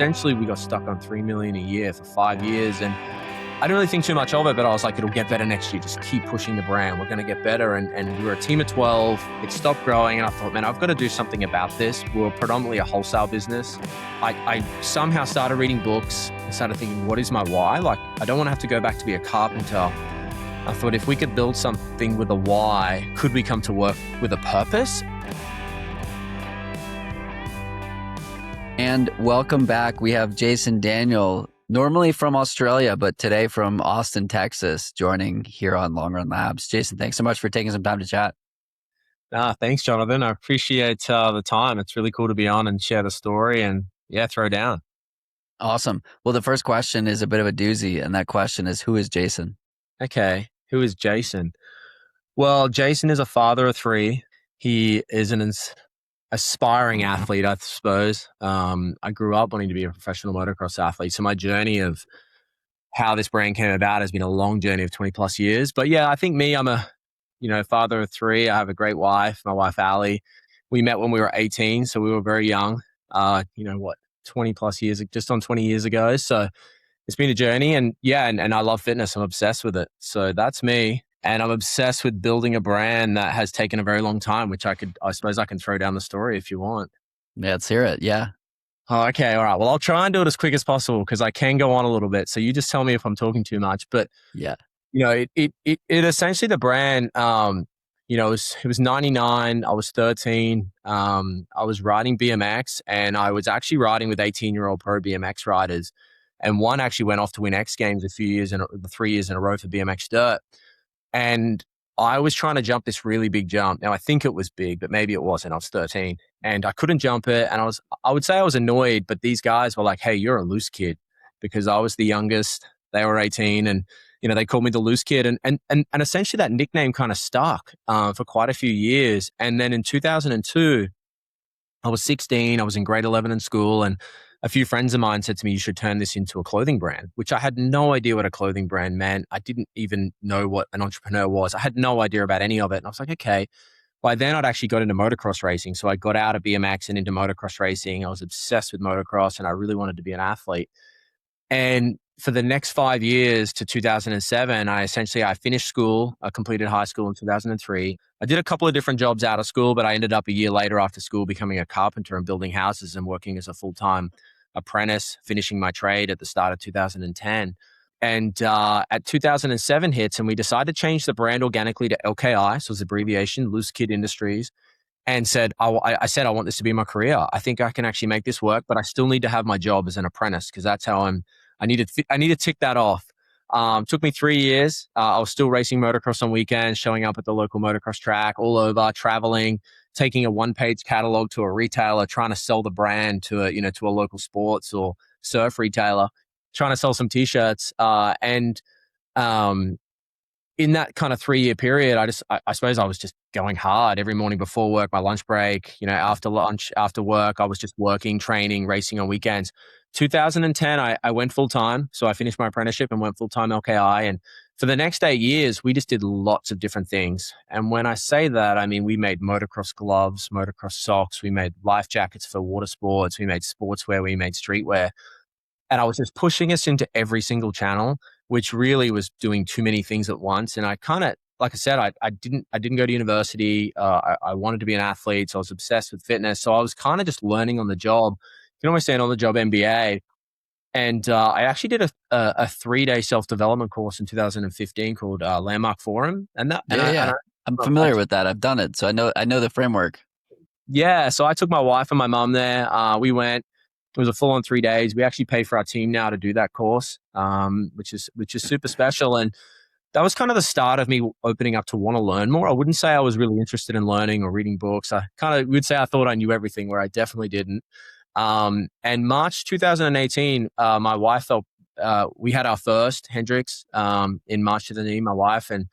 essentially we got stuck on 3 million a year for 5 years. And I didn't really think too much of it, but I was like, it'll get better next year. Just keep pushing the brand. We're going to get better. And we were a team of 12. It stopped growing. And I thought, man, I've got to do something about this. We were predominantly a wholesale business. I somehow started reading books and started thinking, what is my why? Like, I don't want to have to go back to be a carpenter. I thought if we could build something with a why, could we come to work with a purpose? And welcome back. We have Jason Daniel, normally from Australia, but today from Austin, Texas, joining here on Long Run Labs. Jason, thanks so much for taking some time to chat. Thanks, Jonathan. I appreciate the time. It's really cool to be on and share the story and throw down. Awesome. Well, the first question is a bit of a doozy, and that question is, who is Jason? Okay. Who is Jason? Well, Jason is a father of three. He is an aspiring athlete, I suppose. I grew up wanting to be a professional motocross athlete. So my journey of how this brand came about has been a long journey of 20 plus years. But yeah, I think I'm a, father of three. I have a great wife, my wife, Ali. We met when we were 18. So we were very young, 20 plus years, just on 20 years ago. So it's been a journey and I love fitness. I'm obsessed with it. So that's me. And I'm obsessed with building a brand that has taken a very long time, which I suppose I can throw down the story if you want. Yeah, let's hear it. Yeah. Oh, okay. All right. Well, I'll try and do it as quick as possible because I can go on a little bit. So you just tell me if I'm talking too much. But yeah, it essentially the brand, it was 99. I was 13. I was riding BMX and I was actually riding with 18-year-old pro BMX riders. And one actually went off to win X Games 3 years in a row for BMX Dirt. And I was trying to jump this really big jump. Now I think it was big, but maybe it wasn't. I was 13 and I couldn't jump it. And I would say I was annoyed, but these guys were like, hey, you're a loose kid, because I was the youngest. They were 18 and, they called me the loose kid. And essentially that nickname kind of stuck for quite a few years. And then in 2002, I was 16. I was in grade 11 in school, and a few friends of mine said to me, you should turn this into a clothing brand, which I had no idea what a clothing brand meant. I didn't even know what an entrepreneur was. I had no idea about any of it. And I was like, okay. By then I'd actually got into motocross racing. So I got out of BMX and into motocross racing. I was obsessed with motocross and I really wanted to be an athlete. And for the next 5 years to 2007, I finished school. I completed high school in 2003. I did a couple of different jobs out of school, but I ended up a year later after school becoming a carpenter and building houses and working as a full-time apprentice, finishing my trade at the start of 2010. And at 2007 hits, and we decided to change the brand organically to LKI, so it's abbreviation, Loose Kid Industries, and said, I said, I want this to be my career. I think I can actually make this work, but I still need to have my job as an apprentice because that's how I need to tick that off. Took me 3 years. I was still racing motocross on weekends, showing up at the local motocross track, all over, traveling, taking a one-page catalog to a retailer, trying to sell the brand to a local sports or surf retailer, trying to sell some t-shirts. And in that kind of 3-year period, I suppose I was just going hard every morning before work, my lunch break, after lunch, after work, I was just working, training, racing on weekends. 2010, I went full-time. So I finished my apprenticeship and went full-time LKI. And for the next 8 years, we just did lots of different things. And when I say that, I mean, we made motocross gloves, motocross socks, we made life jackets for water sports, we made sportswear, we made streetwear. And I was just pushing us into every single channel, which really was doing too many things at once. And I kind of, like I said, I didn't go to university. I wanted to be an athlete. So I was obsessed with fitness. So I was kind of just learning on the job. You can almost say an on-the-job MBA. And I actually did a 3-day self-development course in 2015 called Landmark Forum. And I'm familiar with that. I've done it. So I know the framework. Yeah. So I took my wife and my mom there. We went. It was a full-on 3 days. We actually pay for our team now to do that course, which is super special. And that was kind of the start of me opening up to want to learn more. I wouldn't say I was really interested in learning or reading books. I kind of would say I thought I knew everything, where I definitely didn't. And March 2018, my wife we had our first Hendrix in March 2018, my wife, and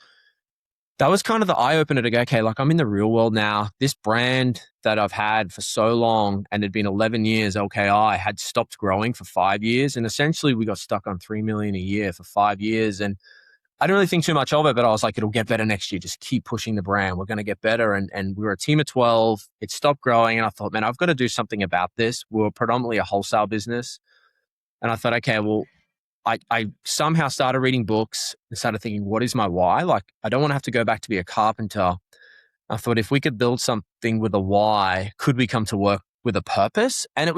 that was kind of the eye-opener to go, okay, like I'm in the real world now. This brand that I've had for so long, and it'd been 11 years, LKI, had stopped growing for 5 years. And essentially we got stuck on 3 million a year for 5 years. And I didn't really think too much of it, but I was like, it'll get better next year. Just keep pushing the brand. We're going to get better. And we were a team of 12. It stopped growing. And I thought, man, I've got to do something about this. We were predominantly a wholesale business. And I thought, okay, well, I somehow started reading books and started thinking, what is my why? Like, I don't want to have to go back to be a carpenter. I thought if we could build something with a why, could we come to work with a purpose? And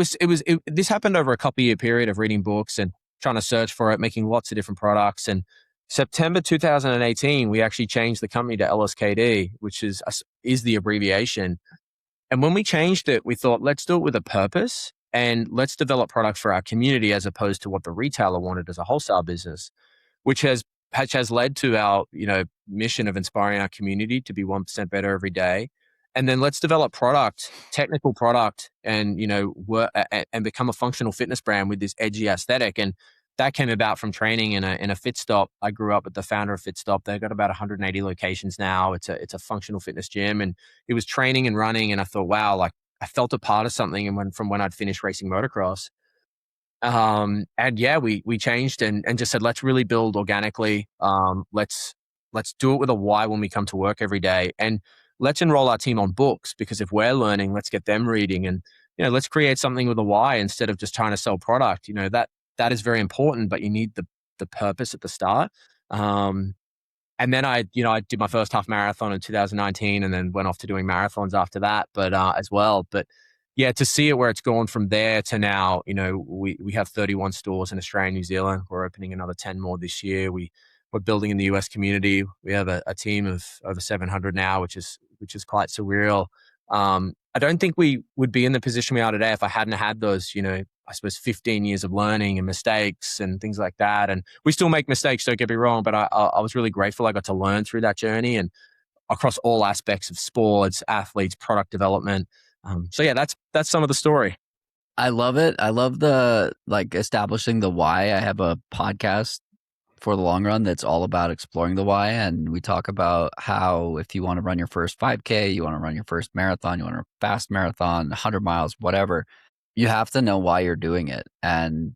this happened over a couple year period of reading books and trying to search for it, making lots of different products. And September 2018, we actually changed the company to LSKD, which is the abbreviation. And when we changed it, we thought, let's do it with a purpose and let's develop products for our community as opposed to what the retailer wanted as a wholesale business, which has led to our, mission of inspiring our community to be 1% better every day. And then let's develop technical product, and, work and become a functional fitness brand with this edgy aesthetic. And that came about from training in a Fit Stop. I grew up with the founder of Fit Stop. They've got about 180 locations now. It's a functional fitness gym, and it was training and running. And I thought, wow, like I felt a part of something. And from when I'd finished racing motocross, and yeah, we changed and just said, let's really build organically. Let's do it with a why when we come to work every day, and let's enroll our team on books, because if we're learning, let's get them reading, and let's create something with a why instead of just trying to sell product. That is very important, but you need the purpose at the start. And then I did my first half marathon in 2019, and then went off to doing marathons after that, but as well. But yeah, to see it where it's gone from there to now, we have 31 stores in Australia and New Zealand. We're opening another 10 more this year. We're building in the US community. We have a team of over 700 now, which is quite surreal. I don't think we would be in the position we are today if I hadn't had those, I suppose 15 years of learning and mistakes and things like that. And we still make mistakes, don't get me wrong, but I was really grateful I got to learn through that journey and across all aspects of sports, athletes, product development. So yeah, that's some of the story. I love it. I love the establishing the why. I have a podcast for the long run that's all about exploring the why, and we talk about how if you want to run your first 5K, you want to run your first marathon, you want to fast marathon, 100 miles, whatever, you have to know why you're doing it. And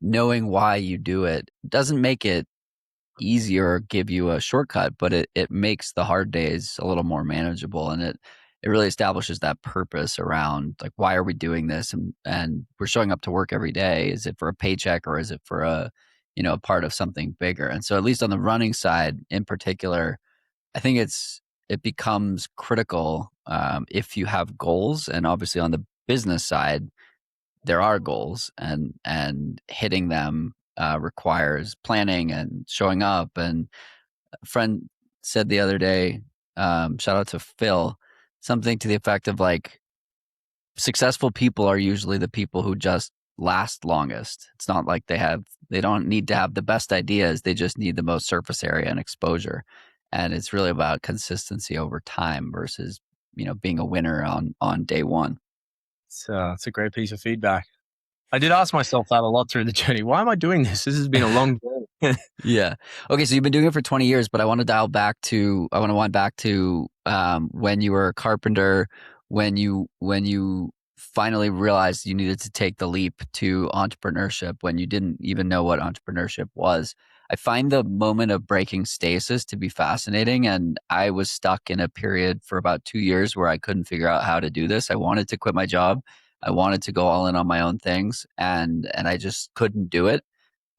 knowing why you do it doesn't make it easier or give you a shortcut, but it makes the hard days a little more manageable, and it really establishes that purpose around like, why are we doing this, and we're showing up to work every day. Is it for a paycheck, or is it for a part of something bigger? And so at least on the running side in particular, I think it becomes critical if you have goals. And obviously on the business side, there are goals, and hitting them requires planning and showing up. And a friend said the other day, shout out to Phil, something to the effect of like, successful people are usually the people who just last longest. It's not like they don't need to have the best ideas. They just need the most surface area and exposure. And it's really about consistency over time versus, being a winner on day one. It's a great piece of feedback. I did ask myself that a lot through the journey. Why am I doing this? This has been a long journey. Yeah. Okay. So you've been doing it for 20 years, but I want to wind back to when you were a carpenter, when you finally realized you needed to take the leap to entrepreneurship, when you didn't even know what entrepreneurship was. I find the moment of breaking stasis to be fascinating. And I was stuck in a period for about 2 years where I couldn't figure out how to do this. I wanted to quit my job. I wanted to go all in on my own things, and I just couldn't do it.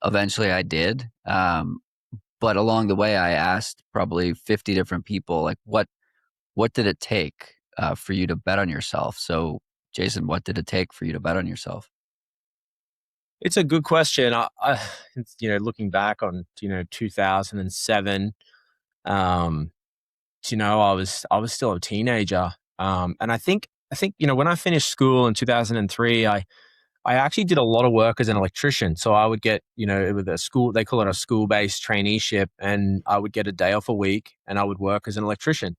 Eventually I did. But along the way, I asked probably 50 different people, like, what did it take for you to bet on yourself? So Jason, what did it take for you to bet on yourself? It's a good question. Looking back on 2007, I was still a teenager, and I think when I finished school in 2003, I actually did a lot of work as an electrician. So I would get with a school, they call it a school-based traineeship, and I would get a day off a week, and I would work as an electrician.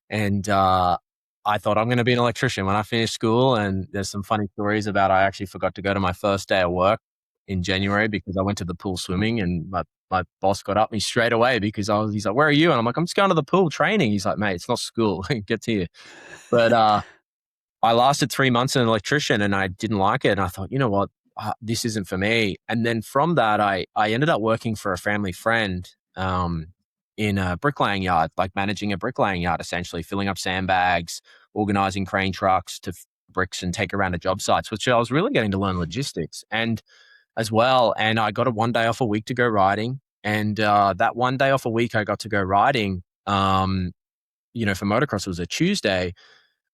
And I thought I'm going to be an electrician when I finished school. And there's some funny stories about I actually forgot to go to my first day of work in January because I went to the pool swimming, and my boss got up me straight away because he's like, "Where are you?" And I'm like, "I'm just going to the pool training." He's like, "Mate, it's not school. Get to you." But I lasted 3 months as an electrician, and I didn't like it. And I thought, you know what, this isn't for me. And then from that, I ended up working for a family friend in a bricklaying yard, like managing a bricklaying yard, essentially filling up sandbags, organizing crane trucks to bricks and take around to job sites, which I was really getting to learn logistics. And as well. And I got a 1 day off a week to go riding. And that 1 day off a week I got to go riding, for motocross, it was a Tuesday.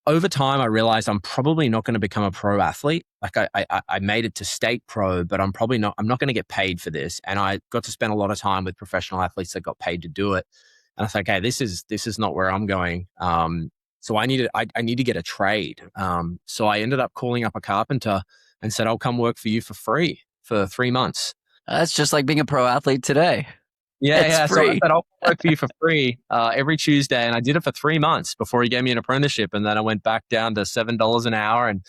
Over time, I realized I'm probably not going to become a pro athlete. Like I made it to state pro, but I'm not going to get paid for this. And I got to spend a lot of time with professional athletes that got paid to do it. And I was like, hey, this is not where I'm going. So I need to get a trade. So I ended up calling up a carpenter and said, I'll come work for you for free for 3 months. That's just like being a pro athlete today. Yeah, It's yeah. So I free. said, I'll work for you for free every Tuesday. And I did it for 3 months before he gave me an apprenticeship. And then I went back down to $7 an hour and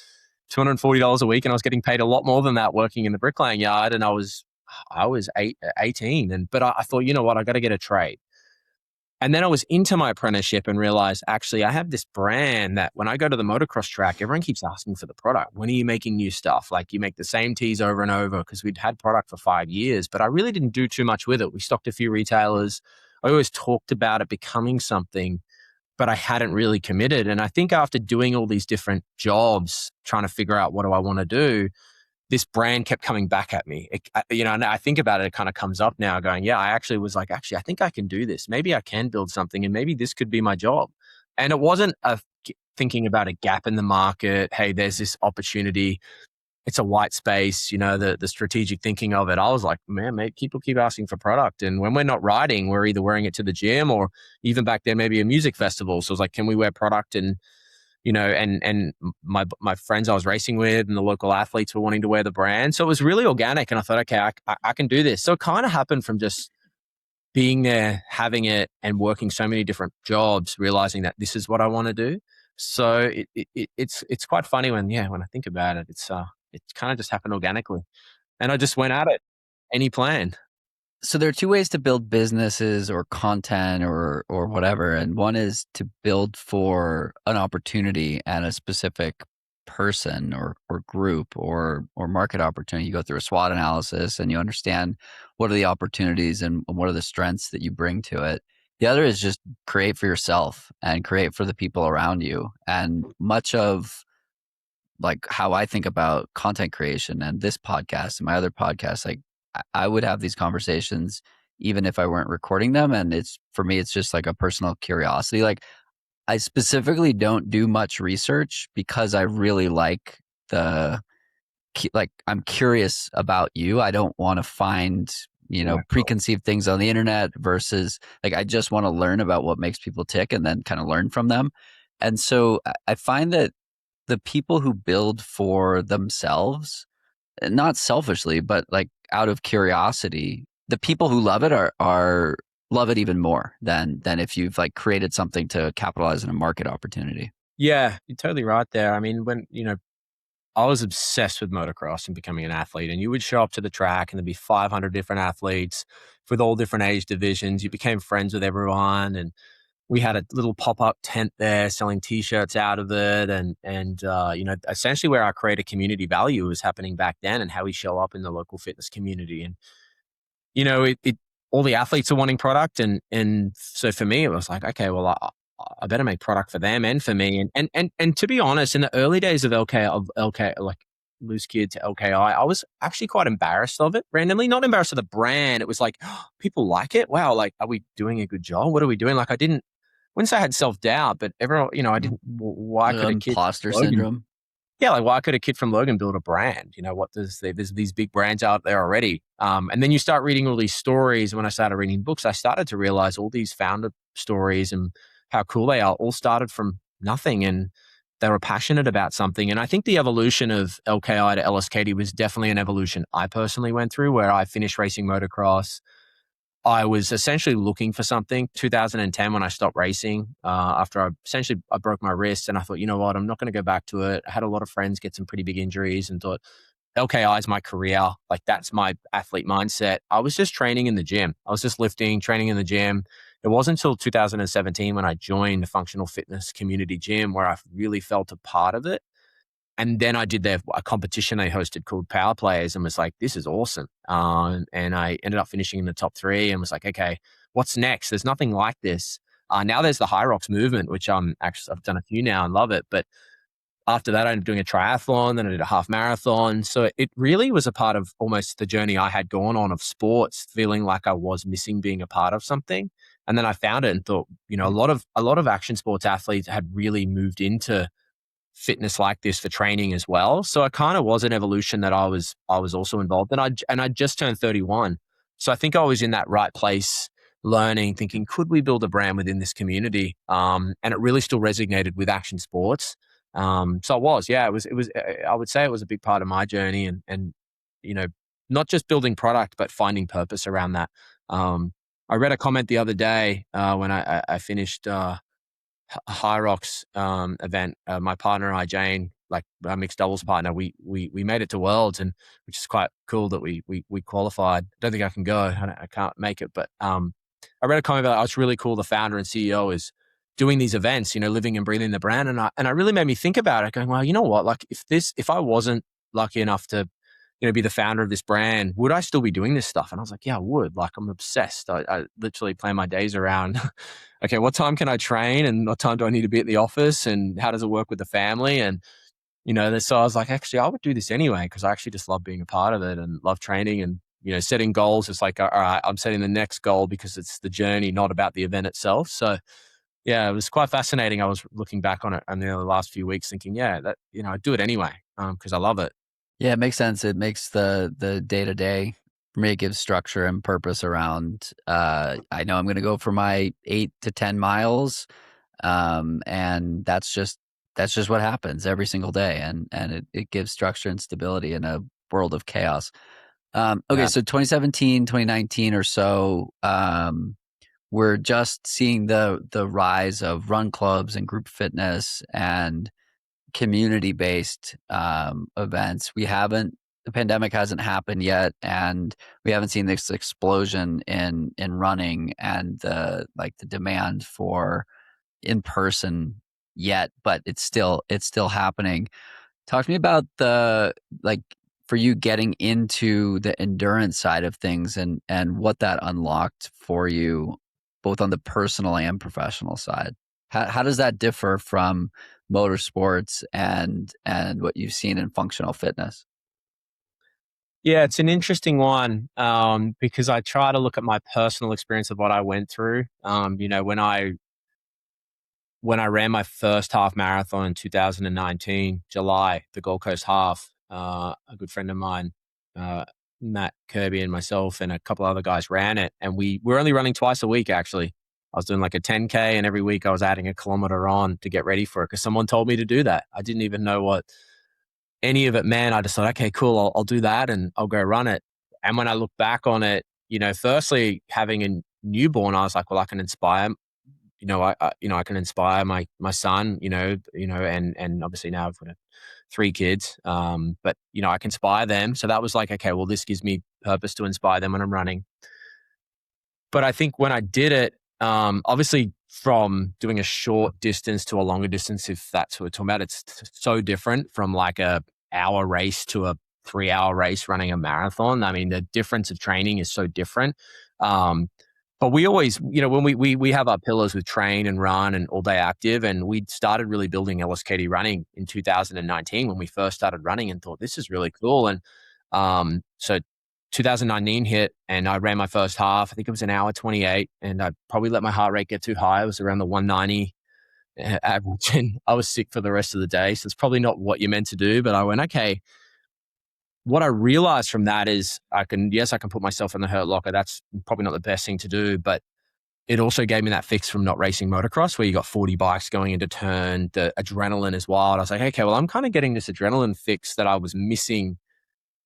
$240 a week. And I was getting paid a lot more than that working in the bricklaying yard. And I was 18. But I thought, you know what, I got to get a trade. And then I was into my apprenticeship and realized, actually, I have this brand that when I go to the motocross track, everyone keeps asking for the product. When are you making new stuff? Like, you make the same tees over and over, because we'd had product for 5 years, but I really didn't do too much with it. We stocked a few retailers. I always talked about it becoming something, but I hadn't really committed. And I think after doing all these different jobs, trying to figure out what do I want to do, this brand kept coming back at me. And I think about it, it kind of comes up now going, yeah, I actually was like, I think I can do this. Maybe I can build something and maybe this could be my job. And it wasn't thinking about a gap in the market. Hey, there's this opportunity. It's a white space, the strategic thinking of it. I was like, man, people keep asking for product. And when we're not riding, we're either wearing it to the gym or even back then, maybe a music festival. So I was like, can we wear product? And and my friends I was racing with and the local athletes were wanting to wear the brand. So it was really organic. And I thought, okay, I can do this. So it kind of happened from just being there, having it, and working so many different jobs, realizing that this is what I want to do. So it's quite funny when I think about it, it's kind of just happened organically. And I just went at it, any plan. So there are two ways to build businesses or content or whatever, and one is to build for an opportunity and a specific person or group or market opportunity. You go through a SWOT analysis and you understand what are the opportunities and what are the strengths that you bring to it. The other is just create for yourself and create for the people around you. And much of like how I think about content creation and this podcast and my other podcasts, like I would have these conversations even if I weren't recording them. And for me, it's just like a personal curiosity. Like I specifically don't do much research because I really like I'm curious about you. I don't want to find, preconceived things on the internet versus like, I just want to learn about what makes people tick and then kind of learn from them. And so I find that the people who build for themselves, not selfishly, but like out of curiosity, the people who love it are love it even more than if you've like created something to capitalize on a market opportunity. Yeah, you're totally right there. I mean, when, I was obsessed with motocross and becoming an athlete, and you would show up to the track and there'd be 500 different athletes with all different age divisions. You became friends with everyone, and we had a little pop-up tent there selling t-shirts out of it. And essentially where our creator community value was happening back then and how we show up in the local fitness community. And, all the athletes are wanting product. And so for me, it was like, okay, well, I better make product for them and for me. And to be honest, in the early days of LK, like Loose Kid to LKI, I was actually quite embarrassed of it randomly, not embarrassed of the brand. It was like, oh, people like it. Wow. Like, are we doing a good job? What are we doing? Like, wouldn't say I had self-doubt, but everyone, I didn't, why could a kid imposter Logan, syndrome? Yeah, like why could a kid from Logan build a brand? There's these big brands out there already. And then you start reading all these stories. When I started reading books, I started to realize all these founder stories and how cool they are all started from nothing, and they were passionate about something. And I think the evolution of LKI to LSKD was definitely an evolution I personally went through, where I finished racing motocross. I was essentially looking for something. 2010, when I stopped racing, after I broke my wrist, and I thought, you know what, I'm not going to go back to it. I had a lot of friends get some pretty big injuries, and thought LKI is my career. Like, that's my athlete mindset. I was just training in the gym. I was just lifting, training in the gym. It wasn't until 2017 when I joined the functional fitness community gym where I really felt a part of it. And then I did a competition they hosted called Power Players, and was like, this is awesome. And I ended up finishing in the top 3 and was like, okay, what's next? There's nothing like this. Now there's the High Rocks movement, which I've done a few now and love it. But after that, I ended up doing a triathlon, then I did a half marathon. So it really was a part of almost the journey I had gone on of sports, feeling like I was missing being a part of something. And then I found it and thought, a lot of action sports athletes had really moved into fitness like this for training as well. So it kind of was an evolution that I was also involved in. I just turned 31. So I think I was in that right place learning, thinking, could we build a brand within this community? And it really still resonated with action sports. So it was, yeah, I would say it was a big part of my journey and, you know, not just building product, but finding purpose around that. I read a comment the other day when I finished High Rocks event. My partner and I, Jane, like our mixed doubles partner, we made it to Worlds, and which is quite cool that we qualified. Don't think I can go. I can't make it, but I read a comment about, oh, it's really cool. The founder and CEO is doing these events, living and breathing the brand, and I really made me think about it. Going, well, you know what? Like if I wasn't lucky enough to be the founder of this brand, would I still be doing this stuff? And I was like, yeah, I would. Like, I'm obsessed. I literally plan my days around, okay, what time can I train and what time do I need to be at the office and how does it work with the family? And, so I was like, actually, I would do this anyway because I actually just love being a part of it and love training and, setting goals. It's like, all right, I'm setting the next goal because it's the journey, not about the event itself. So, yeah, it was quite fascinating. I was looking back on it in the last few weeks thinking, yeah, that, I'd do it anyway because I love it. Yeah, it makes sense. It makes the day-to-day, for me, it gives structure and purpose around, I know I'm going to go for my 8 to 10 miles. And that's just what happens every single day. And it gives structure and stability in a world of chaos. Okay. Yeah. So 2017, 2019 or so, we're just seeing the rise of run clubs and group fitness and community-based events. The pandemic hasn't happened yet, and we haven't seen this explosion in running and the demand for in person yet, but it's still happening. Talk to me about for you getting into the endurance side of things and what that unlocked for you, both on the personal and professional side. How does that differ from motorsports and what you've seen in functional fitness? Yeah, it's an interesting one because I try to look at my personal experience of what I went through. When I ran my first half marathon in 2019, July, the Gold Coast Half, a good friend of mine, Matt Kirby, and myself and a couple other guys ran it, and we were only running twice a week. Actually, I was doing like a 10K, and every week I was adding a kilometer on to get ready for it because someone told me to do that. I didn't even know what any of it meant. I just thought, okay, cool, I'll do that and I'll go run it. And when I look back on it, firstly having a newborn, I was like, well, I can inspire I can inspire my son, and obviously now I've got 3 kids. But I can inspire them. So that was like, okay, well, this gives me purpose to inspire them when I'm running. But I think when I did it, obviously from doing a short distance to a longer distance, if that's what we're talking about, it's so different from like a hour race to a 3-hour race running a marathon. I mean, the difference of training is so different. But we always, when we have our pillars with train and run and all day active, and we started really building LSKD running in 2019 when we first started running and thought this is really cool. And so 2019 hit and I ran my first half. I think it was an hour 28 and I probably let my heart rate get too high. It was around the 190 average and I was sick for the rest of the day. So it's probably not what you're meant to do, but I went, okay, what I realized from that is I can put myself in the hurt locker. That's probably not the best thing to do, but it also gave me that fix from not racing motocross where you got 40 bikes going into turn. The adrenaline is wild. I was like, okay, well, I'm kind of getting this adrenaline fix that I was missing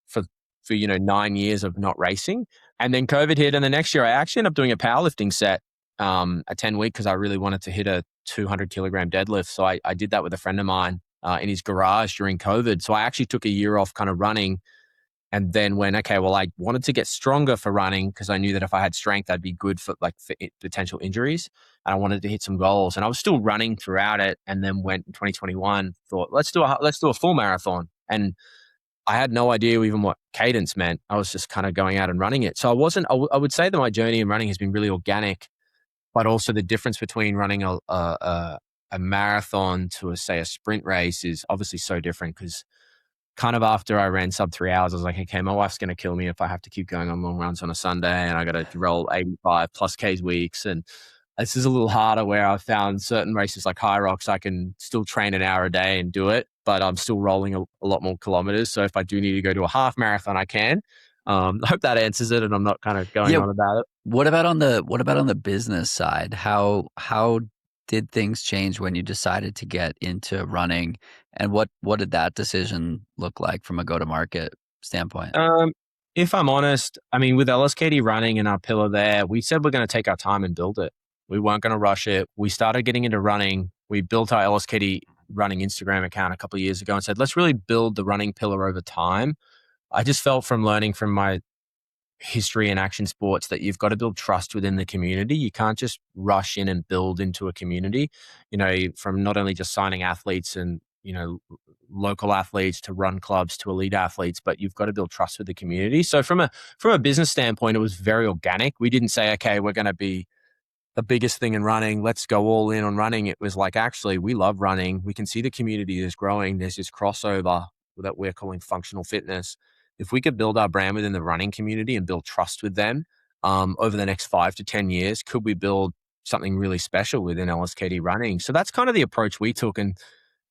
for 9 years of not racing. And then COVID hit. And the next year I actually ended up doing a powerlifting set, a 10-week, because I really wanted to hit a 200 kilogram deadlift. So I did that with a friend of mine in his garage during COVID. So I actually took a year off kind of running and then went, okay, well, I wanted to get stronger for running because I knew that if I had strength, I'd be good for potential injuries. And I wanted to hit some goals. And I was still running throughout it. And then went in 2021, thought, let's do a full marathon. And I had no idea even what cadence meant. I was just kind of going out and running it. So I would say that my journey in running has been really organic, but also the difference between running a a marathon to say a sprint race is obviously so different because kind of after I ran sub 3 hours, I was like, okay, my wife's going to kill me if I have to keep going on long runs on a Sunday and I got to roll 85 plus Ks weeks. And this is a little harder where I've found certain races like High Rocks, I can still train an hour a day and do it, but I'm still rolling a lot more kilometers. So if I do need to go to a half marathon, I can. I hope that answers it and I'm not kind of going on about it. What about on the business side? How did things change when you decided to get into running, and what did that decision look like from a go-to-market standpoint? If I'm honest, I mean, with LSKD running and our pillar there, we said we're going to take our time and build it. We weren't going to rush it. We started getting into running. We built our LSKD running Instagram account a couple of years ago and said, let's really build the running pillar over time. I just felt from learning from my history in action sports that you've got to build trust within the community. You can't just rush in and build into a community, from not only just signing athletes and, local athletes to run clubs to elite athletes, but you've got to build trust with the community. So from a business standpoint, it was very organic. We didn't say, okay, we're going to be the biggest thing in running. Let's go all in on running. It was like, actually, we love running. We can see the community is growing. There's this crossover that we're calling functional fitness. If we could build our brand within the running community and build trust with them over the next 5 to 10 years, could we build something really special within LSKD running? So that's kind of the approach we took. And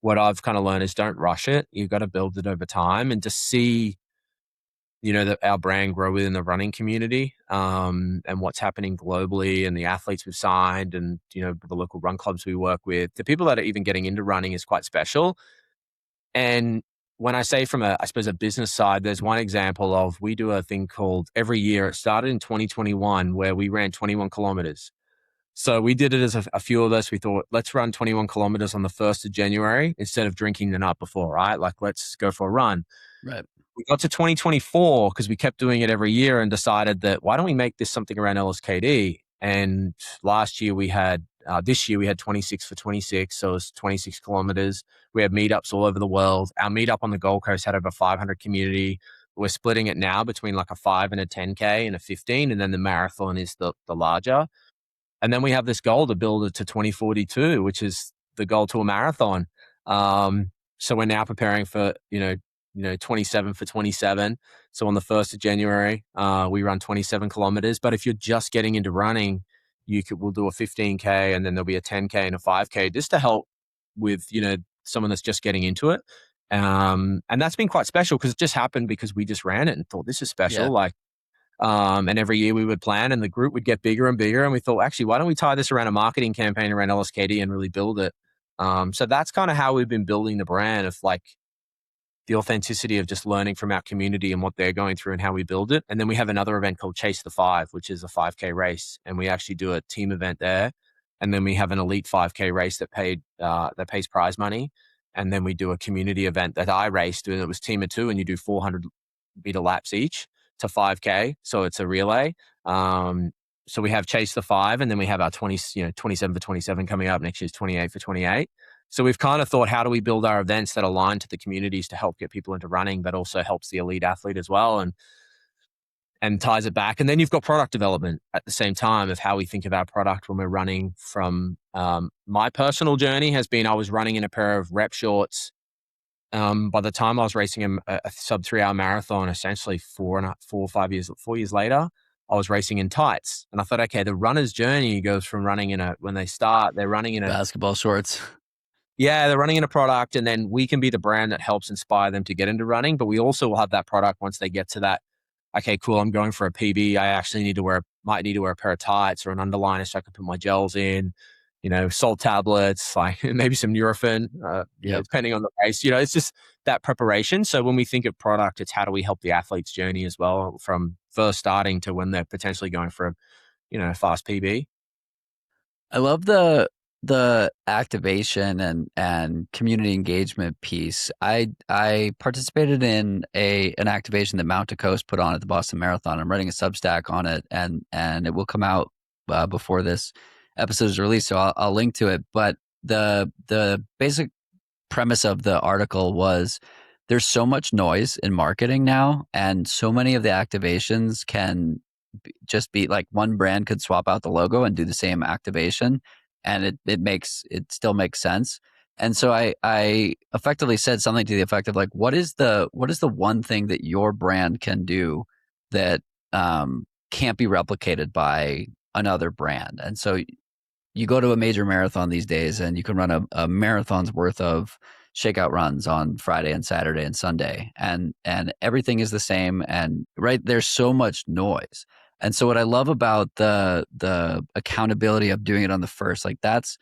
what I've kind of learned is don't rush it. You've got to build it over time and just see that our brand grow within the running community and what's happening globally and the athletes we've signed and, the local run clubs we work with. The people that are even getting into running is quite special. And when I say from a business side, there's one example of we do a thing called every year. It started in 2021 where we ran 21 kilometers. So we did it as a few of us. We thought, let's run 21 kilometers on the 1st of January instead of drinking the night before, right? Like, let's go for a run. Right. We got to 2024 because we kept doing it every year and decided that why don't we make this something around LSKD? And this year we had 26 for 26. So it was 26 kilometers. We had meetups all over the world. Our meetup on the Gold Coast had over 500 community. We're splitting it now between like a 5 and a 10K and a 15. And then the marathon is the larger. And then we have this goal to build it to 2042, which is the goal to a marathon. So we're now preparing for, 27 for 27. So on the 1st of January, we run 27 kilometers. But if you're just getting into running, we'll do a 15K and then there'll be a 10K and a 5K just to help with, someone that's just getting into it. And that's been quite special because it just happened because we just ran it and thought this is special. Yeah. And every year we would plan and the group would get bigger and bigger. And we thought, actually, why don't we tie this around a marketing campaign around LSKD and really build it? So that's kind of how we've been building the brand of like the authenticity of just learning from our community and what they're going through and how we build it. And then we have another event called Chase the 5, which is a 5K race. And we actually do a team event there. And then we have an elite 5K race that pays prize money. And then we do a community event that I raced and it was team of 2 and you do 400 meter laps each to 5K. So it's a relay. So we have Chase the 5 and then we have our 27 for 27 coming up. Next year's 28 for 28. So we've kind of thought, how do we build our events that align to the communities to help get people into running, but also helps the elite athlete as well and ties it back. And then you've got product development at the same time of how we think of our product when we're running. From my personal journey has been, I was running in a pair of rep shorts. By the time I was racing a sub 3 hour marathon, essentially 4 years later, I was racing in tights. And I thought, okay, the runner's journey goes from running when they start, they're running in basketball shorts. Yeah, they're running in a product and then we can be the brand that helps inspire them to get into running. But we also will have that product once they get to that, okay, cool, I'm going for a PB. I actually might need to wear a pair of tights or an underliner so I can put my gels in, salt tablets, like maybe some Nurofen, depending on the race. It's just that preparation. So when we think of product, it's how do we help the athlete's journey as well from first starting to when they're potentially going for a fast PB. I love the activation and community engagement piece. I participated in an activation that Mount to Coast put on at the Boston Marathon. I'm writing a Substack on it, and it will come out before this episode is released, so I'll link to it. But the basic premise of the article was there's so much noise in marketing now, and so many of the activations can just be like one brand could swap out the logo and do the same activation. and it still makes sense. And so I effectively said something to the effect of like, what is the one thing that your brand can do that can't be replicated by another brand? And so you go to a major marathon these days and you can run a marathon's worth of shakeout runs on Friday and Saturday and Sunday, and everything is the same, and right, there's so much noise. And so what I love about the accountability of doing it on the first, like that's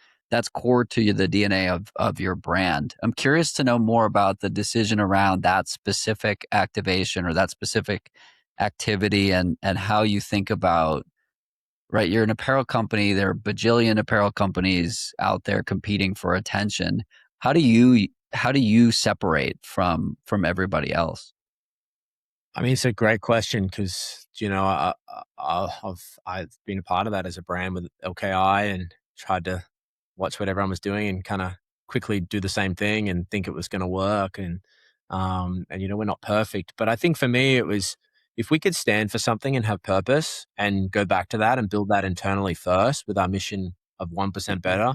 core to the DNA of your brand. I'm curious to know more about the decision around that specific activation or that specific activity, and how you think about, right, you're an apparel company, there are bajillion apparel companies out there competing for attention. How do you separate from everybody else? I mean, it's a great question because I've been a part of that as a brand with LKI and tried to watch what everyone was doing and kind of quickly do the same thing and think it was going to work. And we're not perfect, but I think for me it was, if we could stand for something and have purpose and go back to that and build that internally first with our mission of 1% better,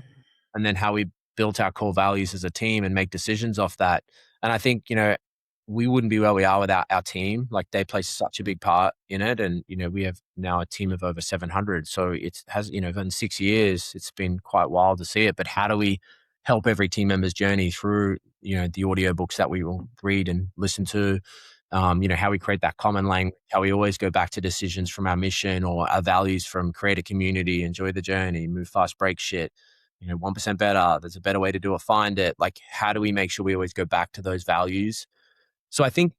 and then how we built our core values as a team and make decisions off that. And I think, we wouldn't be where we are without our team. Like, they play such a big part in it. And, we have now a team of over 700. So it has, in 6 years, it's been quite wild to see it. But how do we help every team member's journey through, the audiobooks that we will read and listen to, how we create that common language, how we always go back to decisions from our mission or our values from create a community, enjoy the journey, move fast, break shit, 1% better. There's a better way to do it. Find it. Like, how do we make sure we always go back to those values? So I think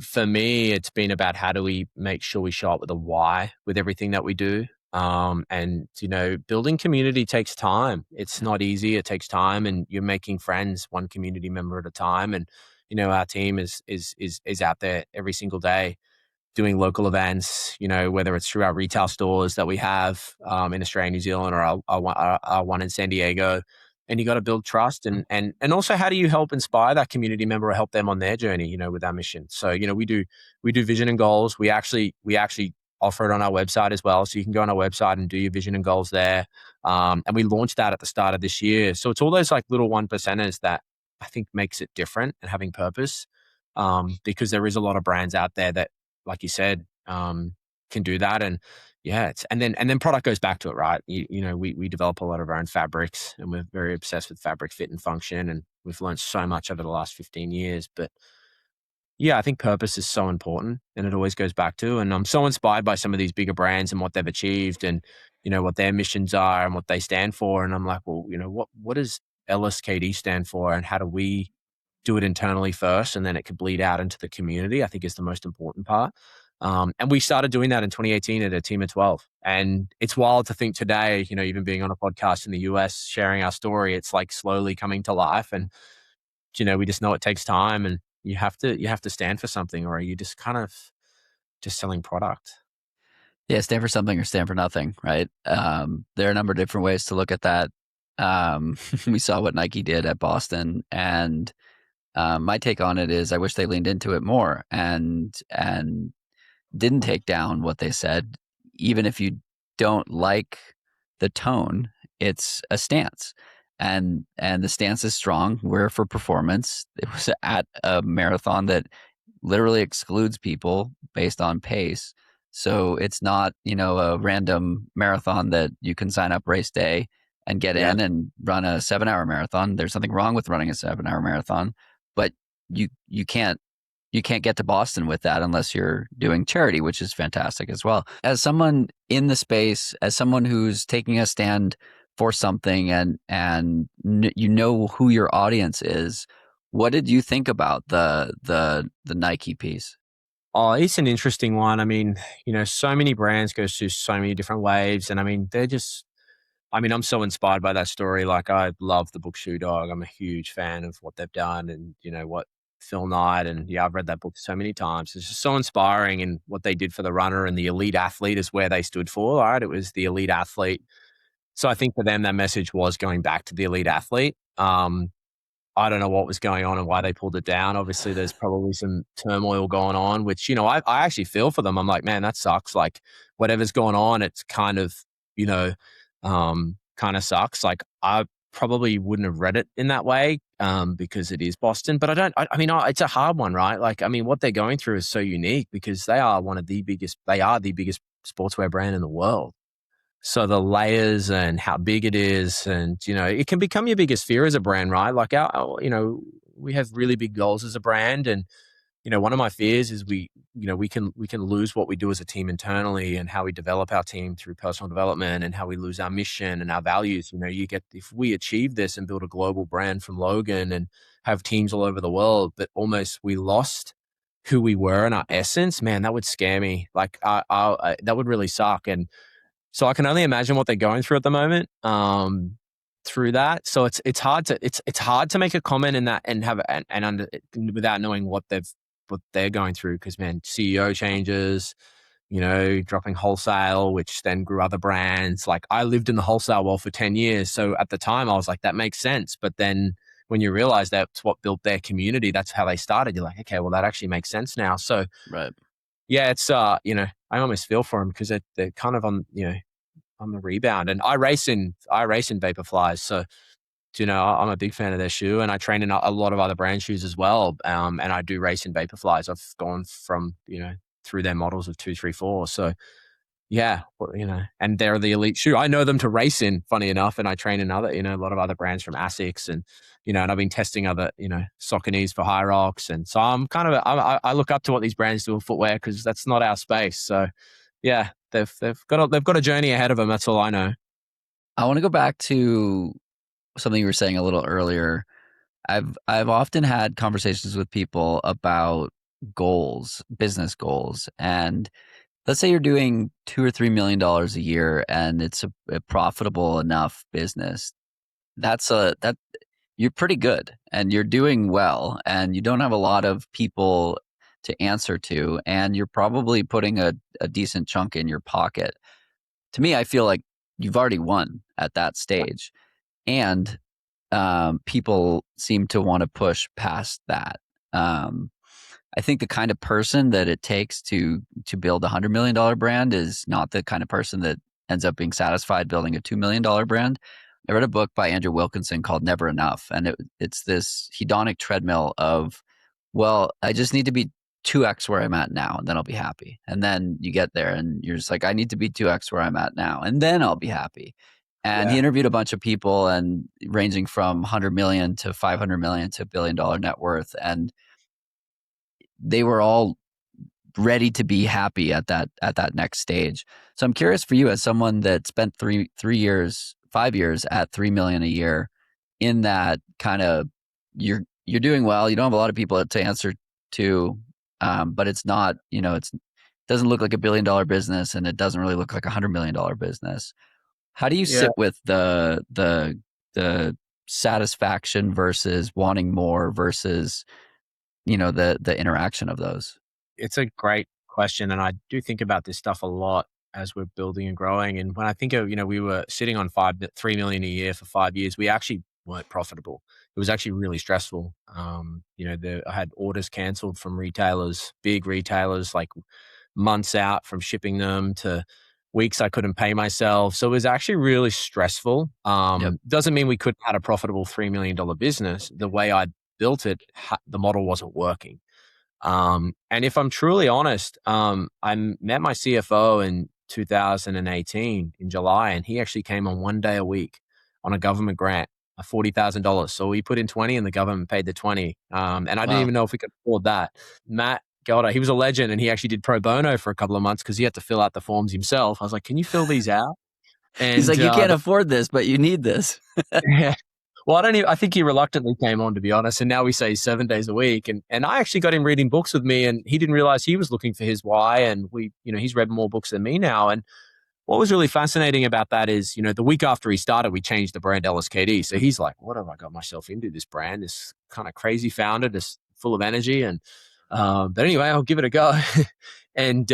for me, it's been about how do we make sure we show up with a why with everything that we do. And building community takes time. It's not easy. It takes time, and you're making friends one community member at a time. And our team is out there every single day doing local events, whether it's through our retail stores that we have in Australia, New Zealand, or our one in San Diego. And you got to build trust, and also, how do you help inspire that community member or help them on their journey, with our mission? So, we do vision and goals. We actually offer it on our website as well. So you can go on our website and do your vision and goals there. And we launched that at the start of this year. So it's all those like little 1%ers that I think makes it different and having purpose. Because there is a lot of brands out there that, like you said, can do that. And yeah, and then product goes back to it, right? We develop a lot of our own fabrics, and we're very obsessed with fabric fit and function, and we've learned so much over the last 15 years. But yeah, I think purpose is so important, and it always goes back to. And I'm so inspired by some of these bigger brands and what they've achieved, and what their missions are and what they stand for. And I'm like, well, what does LSKD stand for, and how do we do it internally first, and then it could bleed out into the community, I think, is the most important part. And we started doing that in 2018 at a team of 12. And it's wild to think today, even being on a podcast in the US, sharing our story, it's like slowly coming to life. And, we just know it takes time, and you have to stand for something, or are you just kind of just selling product? Yeah, stand for something or stand for nothing, right? There are a number of different ways to look at that. We saw what Nike did at Boston, and my take on it is I wish they leaned into it more and didn't take down what they said. Even if you don't like the tone, it's a stance. And the stance is strong. We're for performance. It was at a marathon that literally excludes people based on pace. So it's not, a random marathon that you can sign up race day and get Yeah. in and run a 7-hour marathon. There's nothing wrong with running a 7-hour marathon, but you can't get to Boston with that unless you're doing charity, which is fantastic as well. As someone in the space, as someone who's taking a stand for something, and who your audience is, what did you think about the Nike piece? Oh, it's an interesting one. I mean, so many brands go through so many different waves. And I mean, I'm so inspired by that story. Like, I love the book Shoe Dog. I'm a huge fan of what they've done, and, what Phil Knight, and yeah, I've read that book so many times. It's just so inspiring, and what they did for the runner and the elite athlete is where they stood for, right? It was the elite athlete. So I think for them, that message was going back to the elite athlete. I don't know what was going on and why they pulled it down. Obviously, there's probably some turmoil going on, which, I actually feel for them. I'm like, man, that sucks. Like, whatever's going on, it's kind of, kind of sucks. Like I probably wouldn't have read it in that way because it is Boston. But I mean, it's a hard one, right? Like, I mean, what they're going through is so unique because they are the biggest sportswear brand in the world. So the layers and how big it is, and it can become your biggest fear as a brand, right? Like we have really big goals as a brand, and one of my fears is we can lose what we do as a team internally and how we develop our team through personal development and how we lose our mission and our values. If we achieve this and build a global brand from Logan and have teams all over the world, but almost we lost who we were and our essence, man, that would scare me. Like that would really suck. And so I can only imagine what they're going through at the moment. Through that, so it's hard to make a comment in that and have and under without knowing what they're going through, because man, CEO changes, dropping wholesale, which then grew other brands. Like I lived in the wholesale world for 10 years, so at the time I was like, that makes sense. But then when you realize that's what built their community, that's how they started, you're like, okay, well that actually makes sense now. So Right. yeah, it's I almost feel for them because they're kind of on the rebound. And I race in Vaporflies, so I'm a big fan of their shoe, and I train in a lot of other brand shoes as well. And I do race in Vaporflies. I've gone from through their models of 2, 3, 4. So yeah, well, and they're the elite shoe. I know them to race in, funny enough, and I train in other a lot of other brands from Asics, and and I've been testing other Sauconys for High Rocks, and so I'm kind of I look up to what these brands do in footwear because that's not our space. So yeah, they've got a journey ahead of them. That's all I know. I want to go back to something you were saying a little earlier. I've often had conversations with people about goals, business goals, and let's say you're doing $2 or $3 million a year, and it's a profitable enough business. That you're pretty good, and you're doing well, and you don't have a lot of people to answer to, and you're probably putting a decent chunk in your pocket. To me, I feel like you've already won at that stage, and people seem to want to push past that. Um, I think the kind of person that it takes to build $100 million brand is not the kind of person that ends up being satisfied building a $2 million brand. I read a book by Andrew Wilkinson called Never Enough, and it's this hedonic treadmill of, well, I just need to be 2x where I'm at now, and then I'll be happy. And then you get there, and you're just like, I need to be 2x where I'm at now, and then I'll be happy. And he Yeah. interviewed a bunch of people, and ranging from 100 million to 500 million to $1 billion net worth, and they were all ready to be happy at that next stage. So I'm curious for you, as someone that spent 5 years at 3 million a year, in that kind of, you're doing well. You don't have a lot of people to answer to, but it's not, it doesn't look like $1 billion business, and it doesn't really look like $100 million business. How do you Yeah. sit with the satisfaction versus wanting more versus the interaction of those? It's a great question, and I do think about this stuff a lot as we're building and growing. And when I think of, we were sitting on 3 million a year for 5 years, we actually weren't profitable. It was actually really stressful. I had orders canceled from retailers, big retailers, like months out from shipping them to weeks I couldn't pay myself. So it was actually really stressful. Yep. Doesn't mean we couldn't have a profitable $3 million business. The way I built it, the model wasn't working. And if I'm truly honest, I met my CFO in 2018 in July, and he actually came on 1 day a week on a government grant, $40,000. So we put in 20 and the government paid the 20. And I didn't Wow. even know if we could afford that. Matt Gelder, he was a legend, and he actually did pro bono for a couple of months because he had to fill out the forms himself. I was like, can you fill these out? He's And like, you can't afford this, but you need this. yeah. Well, I think he reluctantly came on, to be honest. And now we say 7 days a week. And I actually got him reading books with me, and he didn't realize he was looking for his why. And he's read more books than me now. And what was really fascinating about that is, the week after he started, we changed the brand LSKD. So he's like, what have I got myself into, this brand, this kind of crazy founder, just full of energy. And, but anyway, I'll give it a go. And,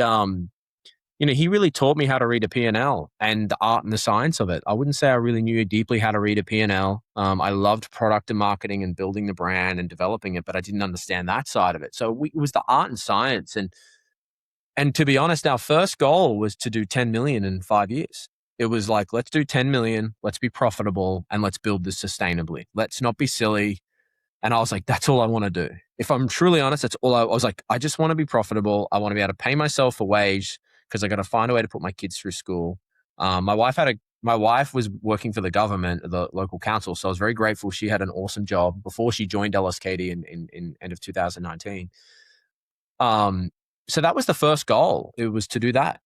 he really taught me how to read a P&L and the art and the science of it. I wouldn't say I really knew deeply how to read a P&L. I loved product and marketing and building the brand and developing it, but I didn't understand that side of it. So it was the art and science. And to be honest, our first goal was to do 10 million in 5 years. It was like, let's do 10 million, let's be profitable, and let's build this sustainably. Let's not be silly. And I was like, that's all I want to do. If I'm truly honest, that's all I was like, I just want to be profitable. I want to be able to pay myself a wage because I got to find a way to put my kids through school. My wife was working for the government, the local council. So I was very grateful. She had an awesome job before she joined LSKD in end of 2019. Um, so that was the first goal. It was to do that,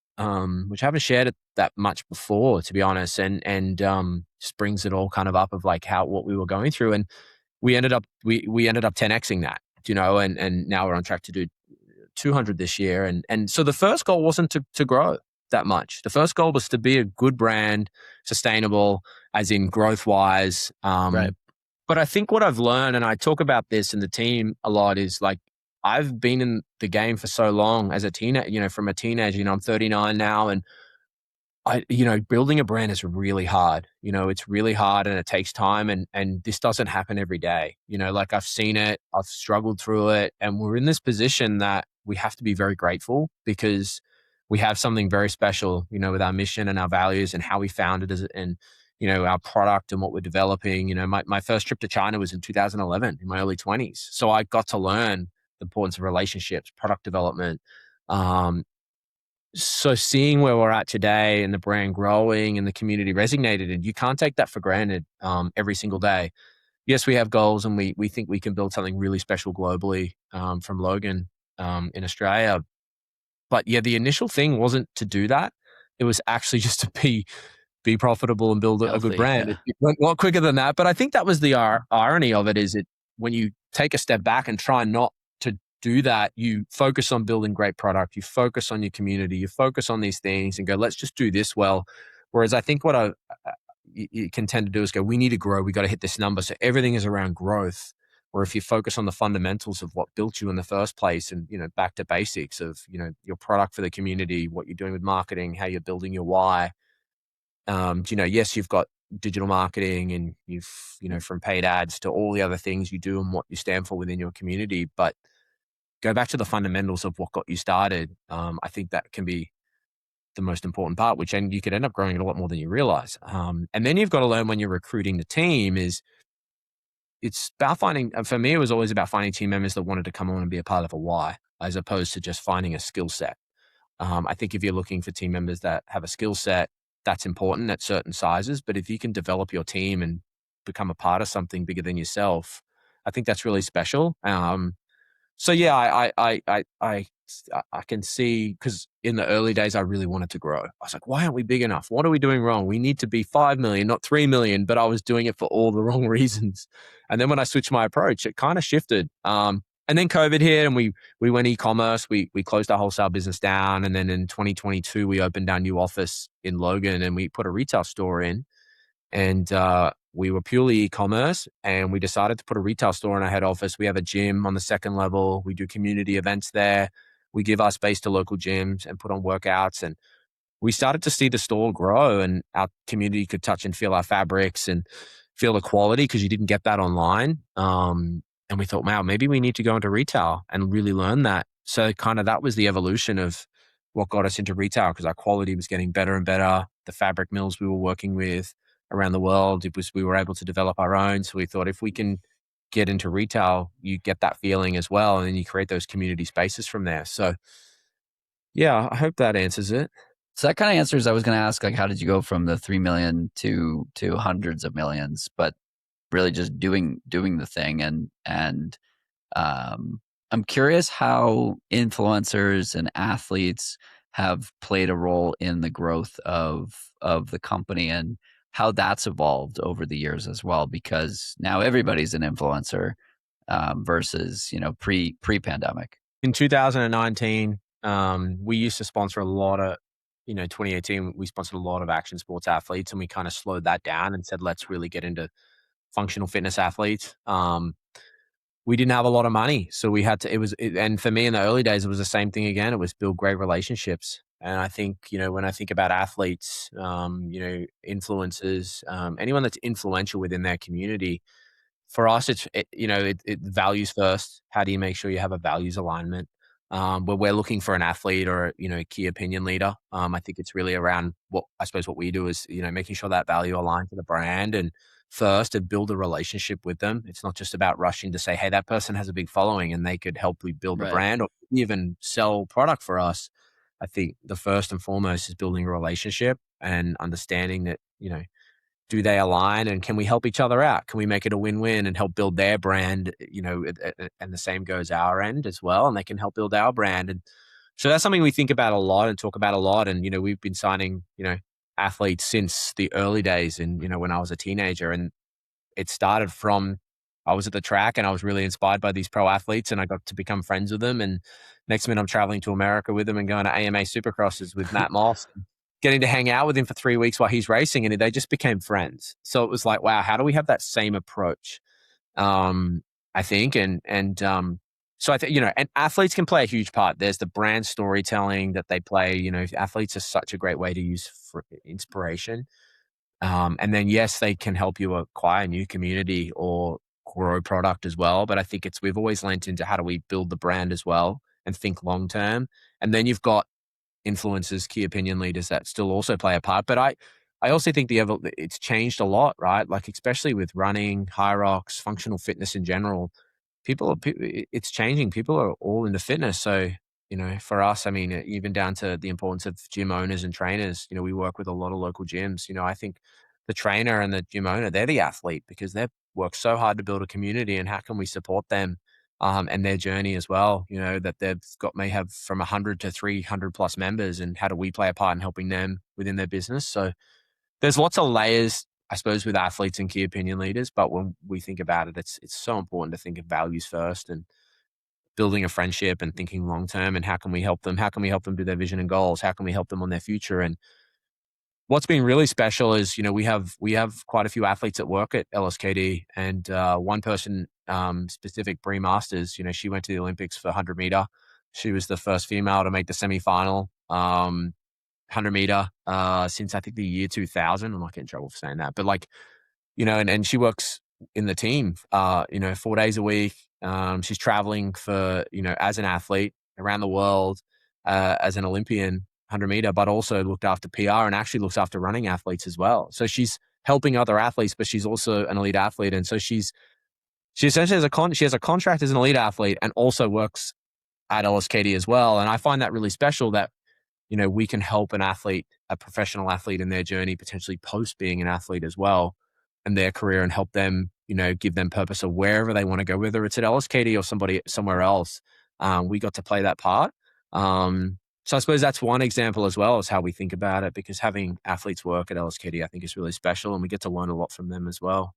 which I haven't shared it that much before, to be honest. And just brings it all kind of up of like what we were going through. And we ended up 10xing that, and now we're on track to do 200 this year. And so the first goal wasn't to grow that much. The first goal was to be a good brand, sustainable, as in growth wise. Right. But I think what I've learned, and I talk about this in the team a lot, is like I've been in the game for so long as a teenager, from a teenager, I'm 39 now, and building a brand is really hard. It's really hard and it takes time, and this doesn't happen every day. Like I've seen it, I've struggled through it, and we're in this position that we have to be very grateful because we have something very special, with our mission and our values and how we founded and our product and what we're developing. My first trip to China was in 2011 in my early 20s. So I got to learn the importance of relationships, product development, so seeing where we're at today and the brand growing and the community resonated, and you can't take that for granted every single day. Yes, we have goals, and we think we can build something really special globally from Logan in Australia. But yeah, the initial thing wasn't to do that. It was actually just to be profitable and build a good Healthy. brand. Yeah. It went a lot quicker than that. But I think that was the irony of it, is it when you take a step back and try not to do that, you focus on building great product, you focus on your community, you focus on these things and go, let's just do this well. Whereas I think what you can tend to do is go, we need to grow, we got to hit this number. So everything is around growth. Or if you focus on the fundamentals of what built you in the first place, and back to basics of your product for the community, what you're doing with marketing, how you're building your why. Yes, you've got digital marketing, and you've from paid ads to all the other things you do and what you stand for within your community, but go back to the fundamentals of what got you started. I think that can be the most important part, and you could end up growing it a lot more than you realize. And then you've got to learn when you're recruiting the team it's about finding, for me, it was always about finding team members that wanted to come on and be a part of a why, as opposed to just finding a skill set. I think if you're looking for team members that have a skill set, that's important at certain sizes. But if you can develop your team and become a part of something bigger than yourself, I think that's really special. So yeah, I can see, because in the early days I really wanted to grow. I was like, why aren't we big enough? What are we doing wrong? We need to be 5 million, not 3 million. But I was doing it for all the wrong reasons. And then when I switched my approach, it kind of shifted. And then COVID hit, and we went e-commerce. We closed our wholesale business down, and then in 2022 we opened our new office in Logan, and we put a retail store in. And we were purely e-commerce, and we decided to put a retail store in our head office. We have a gym on the second level. We do community events there. We give our space to local gyms and put on workouts. And we started to see the store grow, and our community could touch and feel our fabrics and feel the quality, because you didn't get that online. And we thought, wow, maybe we need to go into retail and really learn that. So kind of that was the evolution of what got us into retail, because our quality was getting better and better. The fabric mills we were working with around the world, we were able to develop our own. So we thought, if we can get into retail, you get that feeling as well, and then you create those community spaces from there. So yeah, I hope that answers it. So that kind of answers. I was going to ask, like, how did you go from the 3 million to hundreds of millions? But really, just doing the thing. And I'm curious how influencers and athletes have played a role in the growth of the company, and how that's evolved over the years as well. Because now everybody's an influencer versus pre-pandemic. In 2019, we used to sponsor a lot of, 2018, we sponsored a lot of action sports athletes, and we kind of slowed that down and said, let's really get into functional fitness athletes. We didn't have a lot of money, so we had to, and for me in the early days, it was the same thing again. It was build great relationships. And I think, when I think about athletes, influencers, anyone that's influential within their community, for us, it values first. How do you make sure you have a values alignment? where we're looking for an athlete or, a key opinion leader. I think it's really around what we do is, making sure that value aligns to the brand and first and build a relationship with them. It's not just about rushing to say, hey, that person has a big following and they could help we build the Right. brand or even sell product for us. I think the first and foremost is building a relationship and understanding that, do they align and can we help each other out? Can we make it a win-win and help build their brand? And the same goes our end as well, and they can help build our brand. And so that's something we think about a lot and talk about a lot. And we've been signing athletes since the early days, and when I was a teenager, and it started from I was at the track and I was really inspired by these pro athletes and I got to become friends with them. And next minute I'm traveling to America with them and going to AMA Supercrosses with Matt Moss, and getting to hang out with him for 3 weeks while he's racing. And they just became friends. So it was like, wow, how do we have that same approach? I think, so I think, and athletes can play a huge part. There's the brand storytelling that they play. Athletes are such a great way to use for inspiration. And then, yes, they can help you acquire a new community or grow product as well. But I think we've always lent into how do we build the brand as well and think long term. And then you've got influencers, key opinion leaders that still also play a part. But I also think it's changed a lot, right? Like, especially with running, high rocks, functional fitness in general, it's changing. People are all into fitness. So, for us, I mean, even down to the importance of gym owners and trainers, we work with a lot of local gyms. I think the trainer and the gym owner, they're the athlete because they've worked so hard to build a community, and how can we support them and their journey as well, that may have from 100 to 300 plus members, and how do we play a part in helping them within their business? So there's lots of layers, I suppose, with athletes and key opinion leaders. But when we think about it, it's so important to think of values first and building a friendship and thinking long term, and how can we help them? How can we help them do their vision and goals? How can we help them on their future? And what's been really special is, we have quite a few athletes that work at LSKD, and one person specific, Brie Masters, she went to the Olympics for 100 meter. She was the first female to make the semifinal 100 meter since I think the year 2000. I'm not getting in trouble for saying that, but and she works in the team, 4 days a week. She's traveling for, as an athlete around the world, as an Olympian 100 meter, but also looked after PR and actually looks after running athletes as well. So she's helping other athletes, but she's also an elite athlete. And so she essentially she has a contract as an elite athlete and also works at LSKD as well. And I find that really special that, we can help an athlete, a professional athlete in their journey, potentially post being an athlete as well, and their career, and help them, give them purpose of wherever they want to go, whether it's at LSKD or somewhere else. We got to play that part. So I suppose that's one example as well as how we think about it, because having athletes work at LSKD, I think, is really special, and we get to learn a lot from them as well.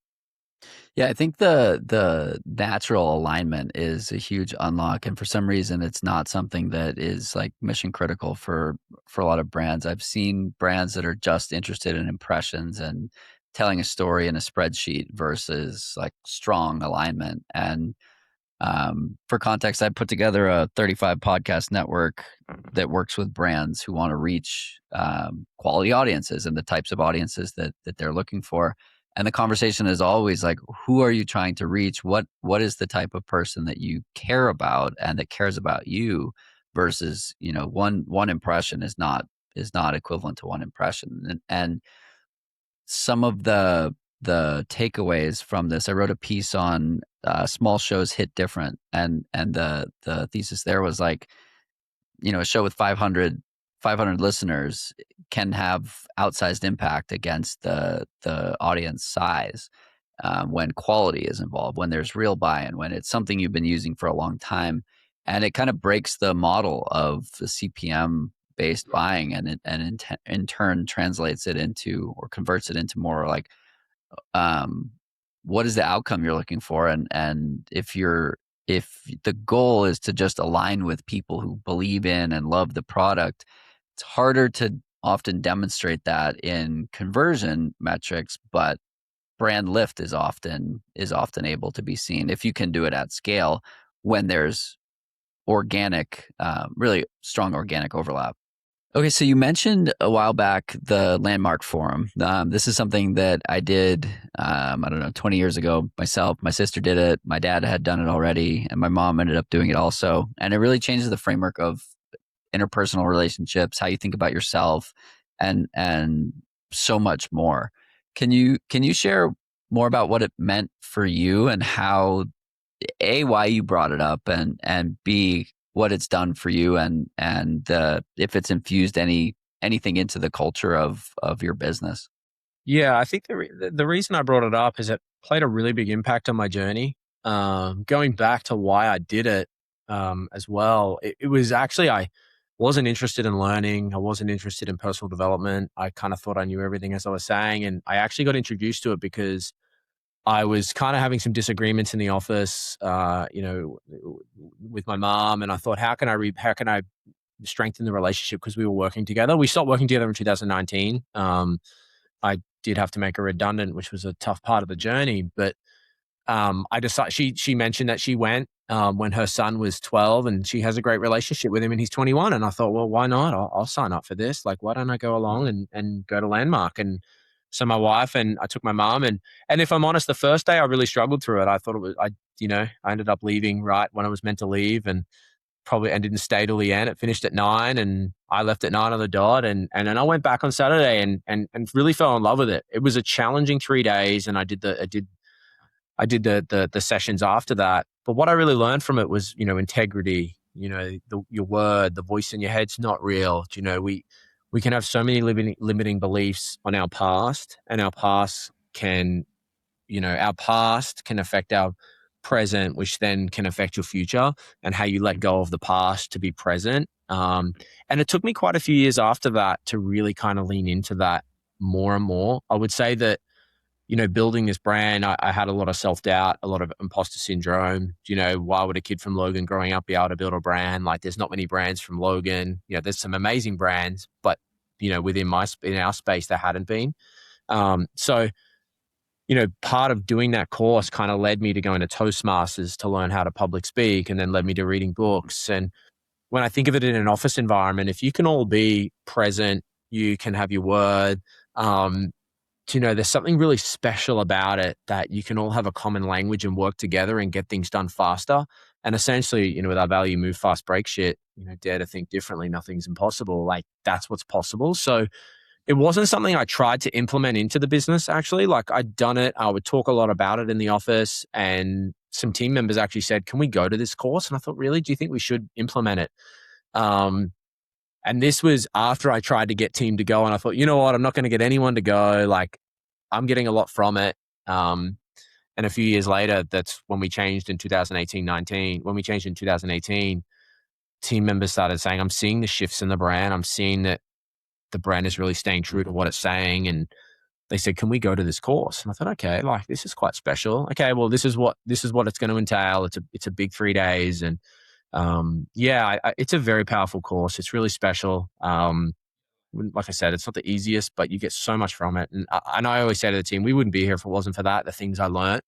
Yeah, I think the natural alignment is a huge unlock, and for some reason, it's not something that is like mission critical for a lot of brands. I've seen brands that are just interested in impressions and telling a story in a spreadsheet versus like strong alignment. And for context, I put together a 35 podcast network that works with brands who want to reach quality audiences and the types of audiences that they're looking for. And the conversation is always like, who are you trying to reach? What is the type of person that you care about and that cares about you? Versus, one impression is not equivalent to one impression. And some of the takeaways from this, I wrote a piece on small shows hit different, and the thesis there was like, a show with 500 listeners can have outsized impact against the audience size when quality is involved, when there's real buy-in, when it's something you've been using for a long time, and it kind of breaks the model of the CPM based buying, and in turn translates it into, or converts it into more like, what is the outcome you're looking for, and if the goal is to just align with people who believe in and love the product, it's harder to often demonstrate that in conversion metrics, but brand lift is often able to be seen if you can do it at scale when there's organic, really strong organic overlap. Okay, so you mentioned a while back the Landmark Forum. This is something that I did, I don't know, 20 years ago myself. My sister did it. My dad had done it already, and my mom ended up doing it also. And it really changes the framework of interpersonal relationships, how you think about yourself, and so much more. Can you share more about what it meant for you and how A, why you brought it up, and B, what it's done for you, and if it's infused anything into the culture of your business? Yeah, I think the reason I brought it up is it played a really big impact on my journey. Going back to why I did it as well, it was actually I wasn't interested in learning. I wasn't interested in personal development. I kind of thought I knew everything, as I was saying, and I actually got introduced to it because I was kind of having some disagreements in the office, with my mom, and I thought, how can I strengthen the relationship because we were working together. We stopped working together in 2019. I did have to make her redundant, which was a tough part of the journey. But I decided she mentioned that she went when her son was 12, and she has a great relationship with him, and he's 21. And I thought, well, why not? I'll sign up for this. Like, why don't I go along and go to Landmark? And so my wife and I took my mom, and if I'm honest, the first day I really struggled through it. I thought it was I ended up leaving right when I was meant to leave, and probably and didn't stay till the end. It finished at 9, and I left at 9 on the dot, and then I went back on Saturday and really fell in love with it. It was a challenging 3 days, and I did the sessions after that. But what I really learned from it was integrity. Your word, the voice in your head's not real. We can have so many limiting beliefs on our past, and our past can affect our present, which then can affect your future and how you let go of the past to be present. And it took me quite a few years after that to really kind of lean into that more and more. I would say that, building this brand, I had a lot of self-doubt, a lot of imposter syndrome. Why would a kid from Logan growing up be able to build a brand? Like, there's not many brands from Logan. There's some amazing brands, but, in our space, there hadn't been. So part of doing that course kind of led me to going to Toastmasters to learn how to public speak, and then led me to reading books. And when I think of it in an office environment, if you can all be present, you can have your word. There's something really special about it, that you can all have a common language and work together and get things done faster. And essentially, with our value, move fast, break shit, dare to think differently, nothing's impossible. Like, that's what's possible. So it wasn't something I tried to implement into the business, actually. Like, I'd done it. I would talk a lot about it in the office, and some team members actually said, can we go to this course? And I thought, really? Do you think we should implement it? And this was after I tried to get team to go, and I thought, you know what? I'm not going to get anyone to go. Like, I'm getting a lot from it. And a few years later, that's when we changed in 2018-19. When we changed in 2018, team members started saying, I'm seeing the shifts in the brand. I'm seeing that the brand is really staying true to what it's saying. And they said, can we go to this course? And I thought, okay, like, this is quite special. Okay, well, this is what it's going to entail. It's a big 3 days. And it's a very powerful course. It's really special. Like I said, it's not the easiest, but you get so much from it. And I always say to the team, we wouldn't be here if it wasn't for that, the things I learned,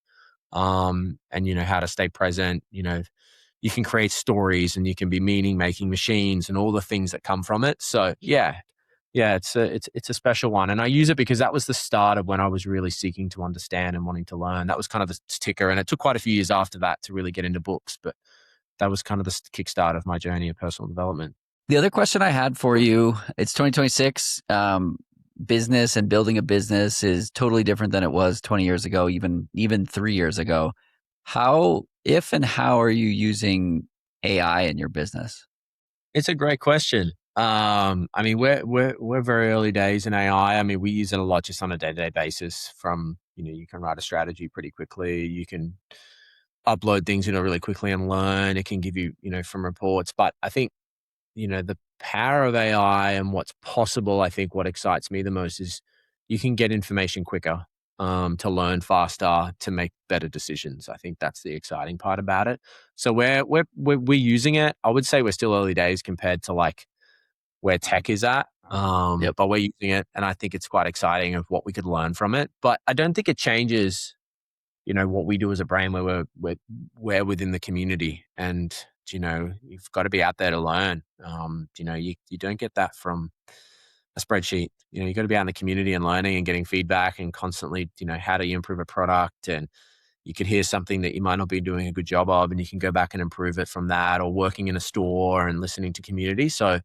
and how to stay present. You can create stories, and you can be meaning making machines, and all the things that come from it. So it's a special one. And I use it because that was the start of when I was really seeking to understand and wanting to learn. That was kind of the ticker. And it took quite a few years after that to really get into books, but that was kind of the kickstart of my journey of personal development. The other question I had for you, it's 2026. Business and building a business is totally different than it was 20 years ago, even 3 years ago. If and how are you using AI in your business? It's a great question. I mean, we're very early days in AI. I mean, we use it a lot just on a day-to-day basis. From, you can write a strategy pretty quickly. You can upload things, really quickly and learn. It can give you, from reports. But I think, the power of AI and what's possible, I think what excites me the most is you can get information quicker, to learn faster, to make better decisions. I think that's the exciting part about it. So we're using it. I would say we're still early days compared to like where tech is at. Yep. But we're using it, and I think it's quite exciting of what we could learn from it. But I don't think it changes, what we do as a brand, where we're within the community. And you've got to be out there to learn. You don't get that from a spreadsheet. You got to be out in the community and learning and getting feedback and constantly, how do you improve a product? And you could hear something that you might not be doing a good job of, and you can go back and improve it from that, or working in a store and listening to community. So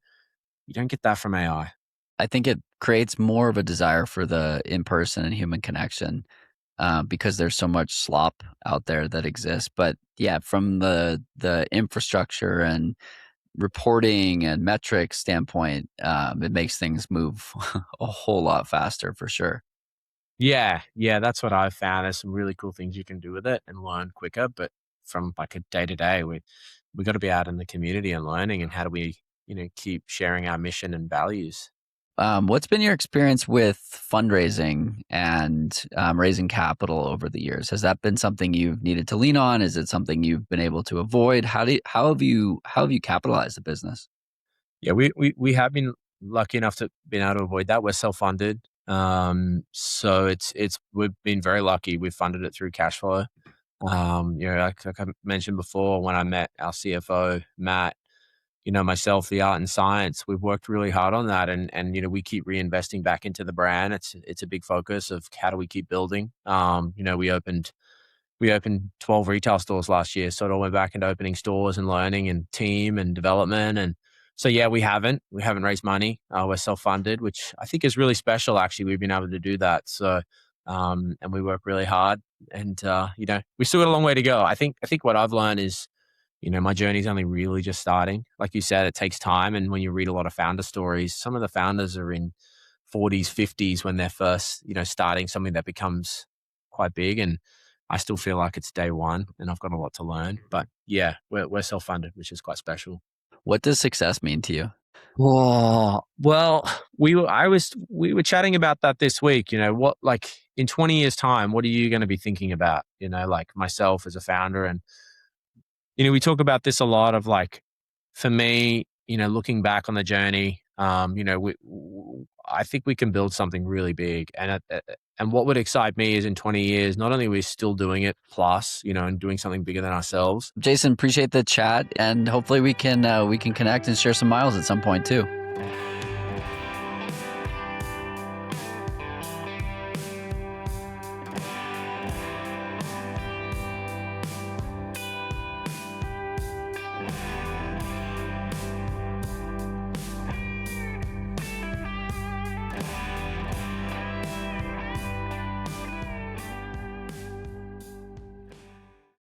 you don't get that from AI. I think it creates more of a desire for the in-person and human connection because there's so much slop out there that exists. But yeah, from the infrastructure and reporting and metrics standpoint, it makes things move a whole lot faster for sure. Yeah, that's what I've found. There's some really cool things you can do with it and learn quicker. But from like a day to day, we got to be out in the community and learning. And how do we, keep sharing our mission and values? What's been your experience with fundraising and raising capital over the years? Has that been something you've needed to lean on? Is it something you've been able to avoid? How have you capitalized the business? Yeah, we have been lucky enough to been able to avoid that. We're self funded, so we've been very lucky. We've funded it through cash flow. Like I mentioned before, when I met our CFO Matt, myself, the art and science, we've worked really hard on that, and we keep reinvesting back into the brand. It's a big focus of how do we keep building. We opened 12 retail stores last year, so it all went back into opening stores and learning and team and development. And so, yeah, we haven't raised money. We're self-funded, which I think is really special. Actually, we've been able to do that. So, and we work really hard, and we still got a long way to go. I think what I've learned is, my journey's only really just starting. Like you said, it takes time. And when you read a lot of founder stories, some of the founders are in 40s, 50s when they're first, starting something that becomes quite big. And I still feel like it's day one and I've got a lot to learn. But yeah, we're self-funded, which is quite special. What does success mean to you? Oh, well, we were chatting about that this week. What, like in 20 years time, what are you going to be thinking about? Like myself as a founder, and we talk about this a lot of like, for me, looking back on the journey, I think we can build something really big. And what would excite me is in 20 years, not only are we still doing it plus, and doing something bigger than ourselves. Jason, appreciate the chat, and hopefully we can connect and share some miles at some point too.